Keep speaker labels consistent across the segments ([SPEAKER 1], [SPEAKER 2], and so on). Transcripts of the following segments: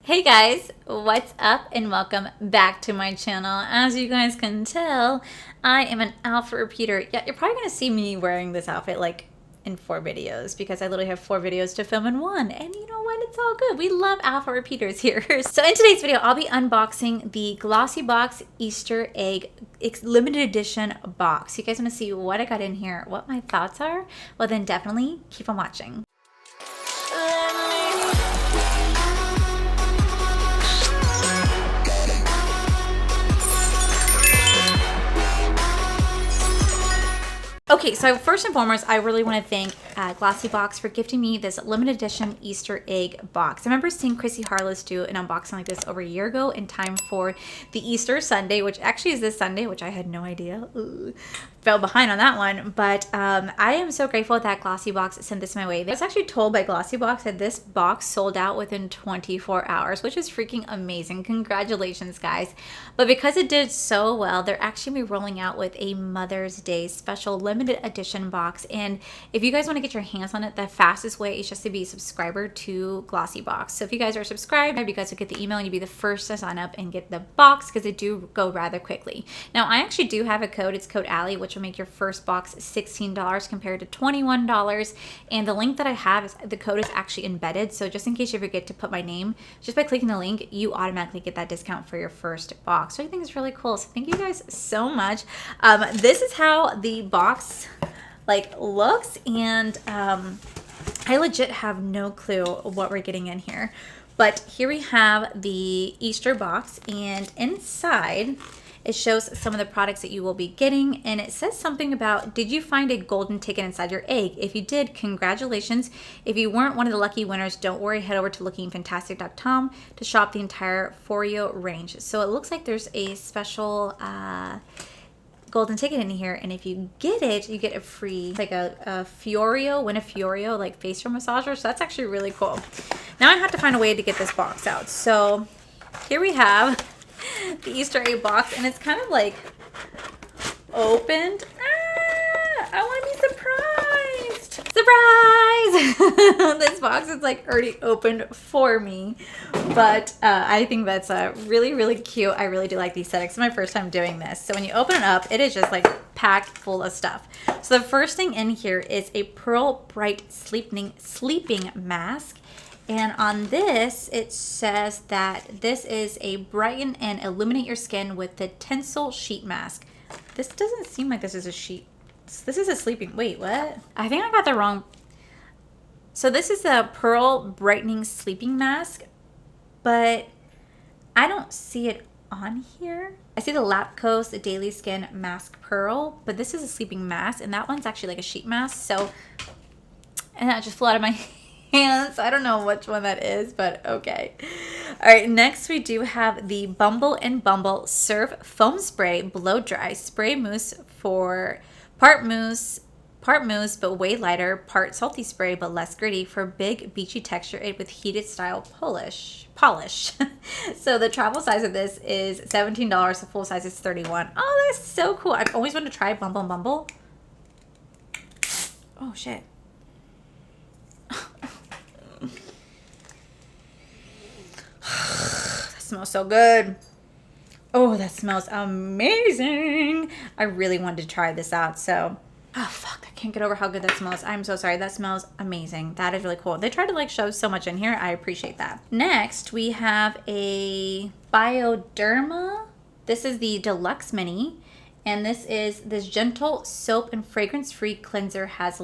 [SPEAKER 1] Hey guys, what's up and welcome back to my channel. As you guys can tell, I am an outfit repeater. Yeah, you're probably going to see me wearing this outfit like in 4 videos because I literally have 4 videos to film in one. And you know what? It's all good. We love outfit repeaters here. So in today's video, I'll be unboxing the Glossybox Easter egg limited edition box. You guys want to see what I got in here, what my thoughts are? Well, then definitely keep on watching. Okay, so first and foremost, I really want to thank Glossybox for gifting me this limited edition Easter egg box. I remember seeing Chrissy Harless do an unboxing like this over a year ago in time for the Easter Sunday, which actually is this Sunday, which I had no idea. Ooh, fell behind on that one, but I am so grateful that Glossybox sent this my way. I was actually told by Glossybox that this box sold out within 24 hours, which is freaking amazing. Congratulations, guys. But because it did so well, they're actually rolling out with a Mother's Day special limited edition box. And if you guys want to get your hands on it, the fastest way is just to be a subscriber to Glossybox. So if you guys are subscribed, you guys will get the email and you'll be the first to sign up and get the box because they do go rather quickly. Now, I actually do have a code. It's code Allie, which will make your first box $16 compared to $21. And the link that I have, is the code is actually embedded. So just in case you forget to put my name, just by clicking the link, you automatically get that discount for your first box. So I think it's really cool. So thank you guys so much. This is how the box looks, and I legit have no clue what we're getting in here. But here we have the Easter box, and inside it shows some of the products that you will be getting, and it says something about, did you find a golden ticket inside your egg? If you did, congratulations. If you weren't one of the lucky winners, don't worry, head over to lookingfantastic.com to shop the entire Foreo range. So it looks like there's a special golden ticket in here, and if you get it, you get a free, like a Foreo, win a Foreo, like facial massager. So that's actually really cool. Now I have to find a way to get this box out. So here we have the Easter egg box, and it's kind of like opened. I want to be surprised. Surprise! This box is like already opened for me, but I think that's really, really cute. I really do like these settings. It's my first time doing this. So when you open it up, it is just like packed full of stuff. So the first thing in here is a Pearl Bright sleeping mask. And on this, it says that this is a brighten and illuminate your skin with the Tinsel Sheet Mask. This doesn't seem like this is a sheet. This is a sleeping, wait, what? I think I got the wrong. So this is a Pearl Brightening Sleeping Mask, but I don't see it on here. I see the Lapcos, the Daily Skin Mask Pearl, but this is a sleeping mask, and that one's actually like a sheet mask. So, and that just flew out of my hands. I don't know which one that is, but okay. All right, next we do have the Bumble and Bumble Surf Foam Spray Blow Dry Spray Mousse for part mousse but way lighter, part salty spray but less gritty for big beachy texture with heated style polish. So the travel size of this is $17. The full size is $31. Oh, that's so cool. I've always wanted to try Bumble and Bumble. Oh shit. That smells so good. Oh, that smells amazing. I really wanted to try this out. So, oh fuck, I can't get over how good that smells. I'm so sorry. That smells amazing. That is really cool. They try to like shove so much in here. I appreciate that. Next, we have a Bioderma. This is the Deluxe Mini. And this is this gentle soap and fragrance-free cleanser has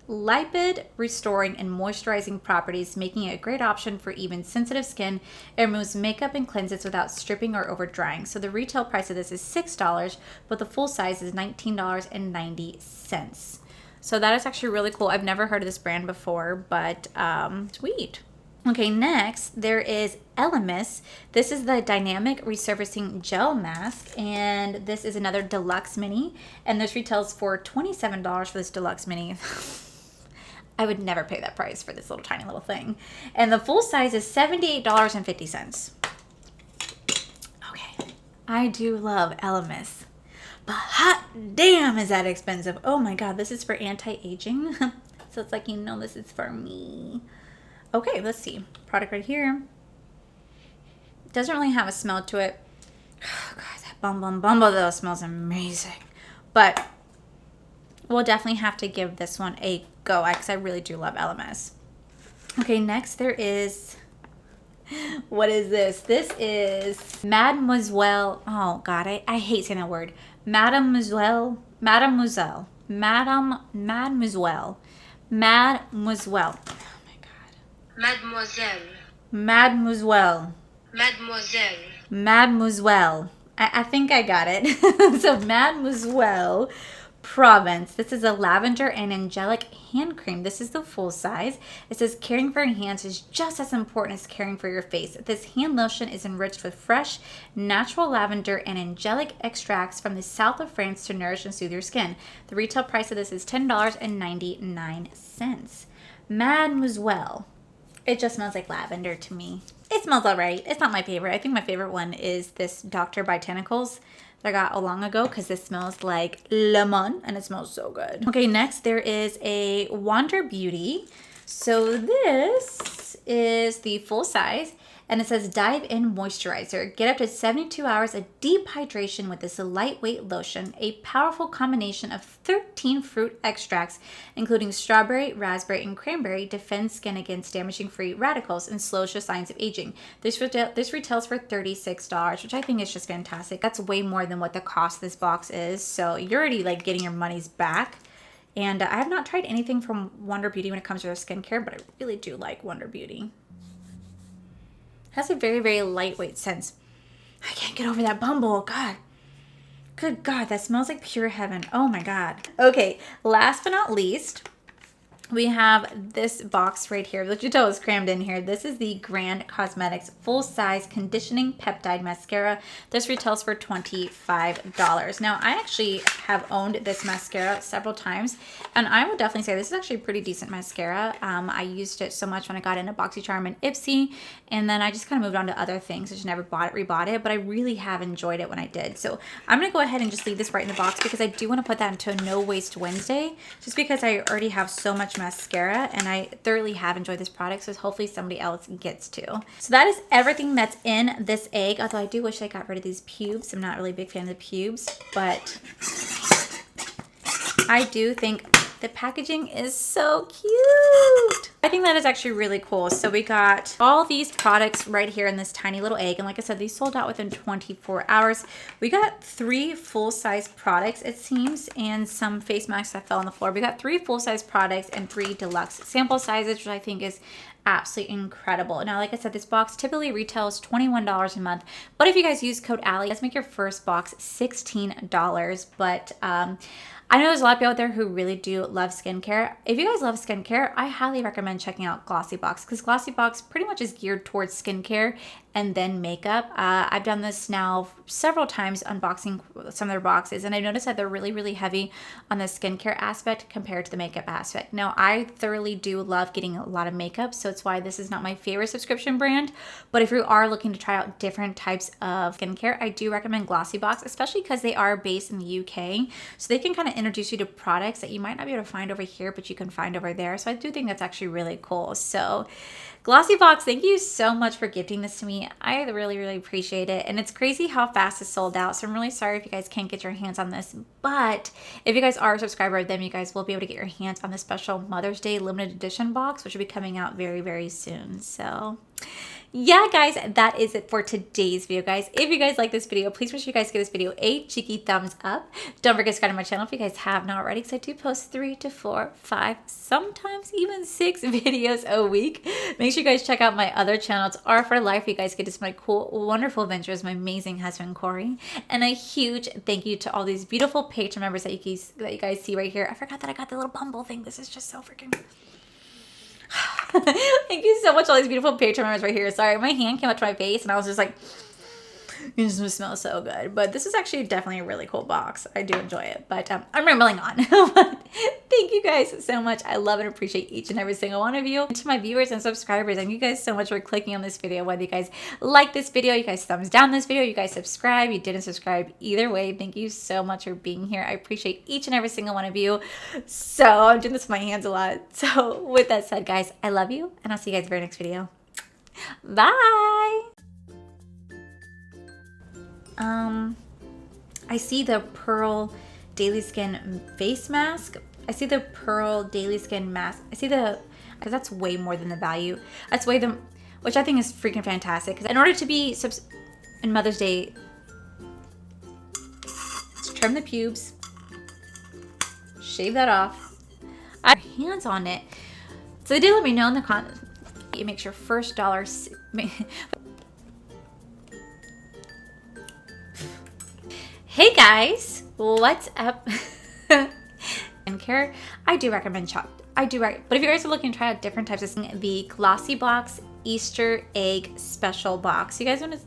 [SPEAKER 1] lipid restoring and moisturizing properties, making it a great option for even sensitive skin. It removes makeup and cleanses without stripping or over drying. So the retail price of this is $6, but the full size is $19.90. So that is actually really cool. I've never heard of this brand before, but sweet. Okay, next there is Elemis. This is the Dynamic Resurfacing Gel Mask, and this is another Deluxe Mini, and this retails for $27 for this Deluxe Mini. I would never pay that price for this little tiny little thing. And the full size is $78.50. Okay. I do love Elemis, but hot damn is that expensive. Oh my god, this is for anti-aging. So it's like, you know, this is for me. Okay, let's see. Product right here. Doesn't really have a smell to it. Oh, God, that bumble though smells amazing. But we'll definitely have to give this one a go because I really do love LMS. Okay, next there is, what is this? This is Mademoiselle. Oh God, I hate saying that word. Mademoiselle. Oh my God. Mademoiselle. I think I got it. So Mademoiselle Provence. This is a lavender and angelic hand cream. This is the full size. It says caring for your hands is just as important as caring for your face. This hand lotion is enriched with fresh, natural lavender and angelic extracts from the south of France to nourish and soothe your skin. The retail price of this is $10.99. Mademoiselle. It just smells like lavender to me. It smells alright. It's not my favorite. I think my favorite one is this Dr. Botanicals that I got a long ago because this smells like lemon and it smells so good. Okay, next there is a Wander Beauty. So this is the full size and it says dive in moisturizer. Get up to 72 hours of deep hydration with this lightweight lotion, a powerful combination of 13 fruit extracts, including strawberry, raspberry, and cranberry, defends skin against damaging free radicals and slows the signs of aging. This retails for $36, which I think is just fantastic. That's way more than what the cost of this box is. So you're already like getting your money's back. And I have not tried anything from Wander Beauty when it comes to their skincare, but I really do like Wander Beauty. Has a very, very lightweight scent. I can't get over that bumble. God. Good God, that smells like pure heaven. Oh my God. Okay, last but not least, we have this box right here. Look, you tell it's crammed in here. This is the Grand Cosmetics full-size conditioning peptide mascara. This retails for $25. Now, I actually have owned this mascara several times, and I would definitely say this is actually a pretty decent mascara. I used it so much when I got into BoxyCharm and Ipsy, and then I just kind of moved on to other things. I just never rebought it, but I really have enjoyed it when I did. So I'm going to go ahead and just leave this right in the box because I do want to put that into a No Waste Wednesday, just because I already have so much mascara and I thoroughly have enjoyed this product, so hopefully somebody else gets to. So that is everything that's in this egg, although I do wish I got rid of these pubes. I'm not really a big fan of the pubes, but I do think the packaging is so cute. I think that is actually really cool. So we got all these products right here in this tiny little egg. And like I said, these sold out within 24 hours. We got 3 full-size products, it seems, and some face masks that fell on the floor. We got 3 full-size products and 3 deluxe sample sizes, which I think is absolutely incredible. Now, like I said, this box typically retails $21 a month, but if you guys use code Allie, let's make your first box $16. But I know there's a lot of people out there who really do love skincare. If you guys love skincare, I highly recommend checking out Glossybox, because Glossybox pretty much is geared towards skincare and then makeup. I've done this now several times, unboxing some of their boxes, and I noticed that they're really, really heavy on the skincare aspect compared to the makeup aspect. Now, I thoroughly do love getting a lot of makeup, so it's why this is not my favorite subscription brand. But if you are looking to try out different types of skincare, I do recommend Glossybox, especially because they are based in the UK, so they can kind of introduce you to products that you might not be able to find over here, but you can find over there. So I do think that's actually really cool. So Glossybox, thank you so much for gifting this to me. I really, really appreciate it. And it's crazy how fast it's sold out. So I'm really sorry if you guys can't get your hands on this. But if you guys are a subscriber of them, you guys will be able to get your hands on the special Mother's Day limited edition box, which will be coming out very, very soon. So yeah, guys, that is it for today's video, guys. If you guys like this video, please make sure you guys give this video a cheeky thumbs up. Don't forget to subscribe to my channel if you guys have not already, because I do post 3 to 4, 5, sometimes even 6 videos a week. Make sure you guys check out my other channels, R for Life. You guys get to see my cool, wonderful adventures, my amazing husband, Corey. And a huge thank you to all these beautiful Patreon members that you guys see right here. I forgot that I got the little bumble thing. This is just so freaking... Thank you so much, all these beautiful Patreon members right here. Sorry, my hand came up to my face and I was just like, it just smells so good. But this is actually definitely a really cool box. I do enjoy it, but I'm rambling on. But thank you guys so much. I love and appreciate each and every single one of you. And to my viewers and subscribers, thank you guys so much for clicking on this video. Whether you guys like this video, you guys thumbs down this video, you guys subscribe, you didn't subscribe, either way, thank you so much for being here. I appreciate each and every single one of you. So I'm doing this with my hands a lot. So with that said, guys, I love you, and I'll see you guys in the very next video. Bye. I see the Pearl Daily Skin face mask. I see the Pearl Daily Skin mask. I see the, because that's way more than the value. That's way the, which I think is freaking fantastic. Because in order to be, in Mother's Day, trim the pubes, shave that off, I have hands on it. So they did let me know in the comments, it makes your first dollar. Hey guys, what's up? Skincare, I do recommend chopped. But if you guys are looking to try out different types of things, the Glossybox Easter egg special box. You guys want to